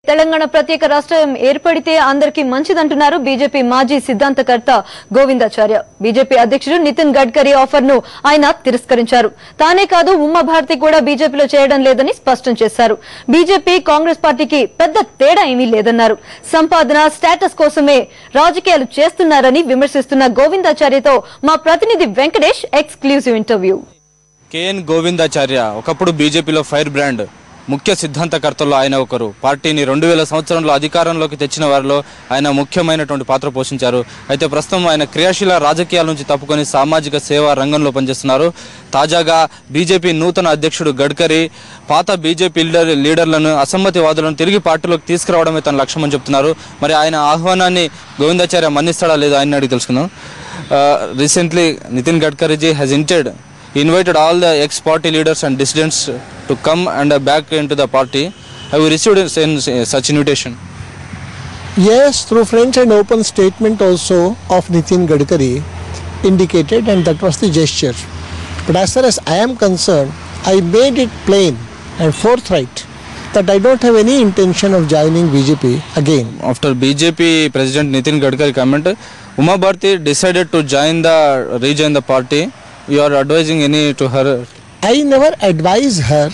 తెలంగాణ ప్రత్యేక రాష్ట్రం ఏర్పడితే అందరికీ మంచిదంటున్నారు బీజేపీ మాజీ సిద్ధాంతకర్త గోవిందాచార్య. బీజేపీ అధ్యక్షుడు నితిన్ గడ్కరీ ఆఫర్ ను ఆయన తిరస్కరించారు. తానే కాదు ఉమ్మా భారతి కూడా బీజేపీలో చేయడం లేదని స్పష్టం చేశారు. బీజేపీ కాంగ్రెస్ పార్టీకి పెద్ద తేడా ఏమీ లేదన్నారు. సంపాదన స్టేటస్ కోసమే రాజకీయాలు చేస్తున్నారని విమర్శిస్తున్న గోవిందాచార్యతో మా ప్రతినిధి Venkatesh exclusive interview. KN Govindacharya ఒకప్పుడు బీజేపీలో ఫైర్ బ్రాండ్, ముఖ్య సిద్ధాంతకర్తల్లో ఆయన ఒకరు. పార్టీని 2000 సంవత్సరంలో అధికారంలోకి తెచ్చిన వారిలో ఆయన ముఖ్యమైనటువంటి పాత్ర పోషించారు. అయితే ప్రస్తుతం ఆయన క్రియాశీల రాజకీయాల నుంచి తప్పుకొని సామాజిక సేవా రంగంలో పనిచేస్తున్నారు. తాజాగా బీజేపీ నూతన అధ్యక్షుడు గడ్కరీ పాత బీజేపీ లీడర్లను, అసమ్మతివాదులను తిరిగి పార్టీలోకి తీసుకురావడమే తన లక్ష్యమని చెప్తున్నారు. మరి ఆయన ఆహ్వానాన్ని గోవిందాచార్య మన్నిస్తాడా లేదా ఆయన అడిగి తెలుసుకుందాం. Recently Nitin Gadkariji has invited all the ex-party leaders and dissidents to come and back into the party. Have you received such invitation? Yes, through French and open statement also of Nitin Gadkari indicated, and that was the gesture. But as far as I am concerned, I made it plain and forthright that I don't have any intention of joining BJP again. After BJP President Nitin Gadkari comment, Uma Bharti decided to rejoin the party. You are advising any to her? I never advise her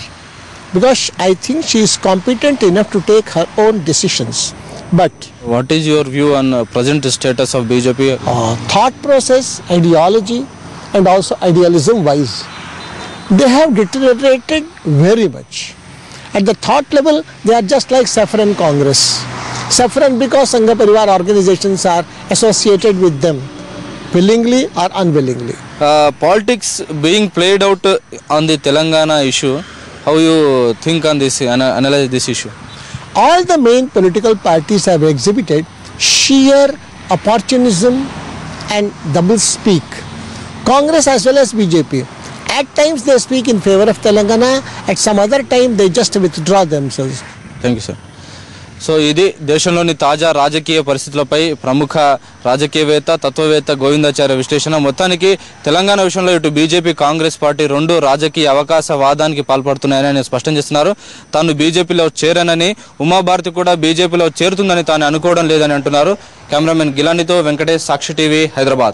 because I think she is competent enough to take her own decisions. But what is your view on present status of BJP? Thought process, ideology, and also idealism wise, they have deteriorated very much. At the thought level, they are just like Saffron Congress. Saffron because Sangha Parivar organizations are associated with them, willingly or unwillingly. Politics being played out on the Telangana issue, how you think on this, analyze this issue? All the main political parties have exhibited sheer opportunism and double speak. Congress as well as BJP. At times they speak in favor of Telangana, at some other time they just withdraw themselves. Thank you, sir. So ఇది దేశంలోని తాజా రాజకీయ పరిస్థితులపై ప్రముఖ రాజకీయవేత్త, తత్వవేత్త గోవిందాచార్య విశ్లేషణ. మొత్తానికి తెలంగాణ విషయంలో ఇటు బీజేపీ, కాంగ్రెస్ పార్టీ రెండు రాజకీయ అవకాశవాదానికి పాల్పడుతున్నాయని ఆయన స్పష్టం చేస్తున్నారు. తాను బీజేపీలో చేరనని, ఉమాభారతి కూడా బీజేపీలో చేరుతుందని తాను అనుకోవడం లేదని అంటున్నారు. కెమెరామెన్ గిలానితో వెంకటేష్, సాక్షి టీవీ, హైదరాబాద్.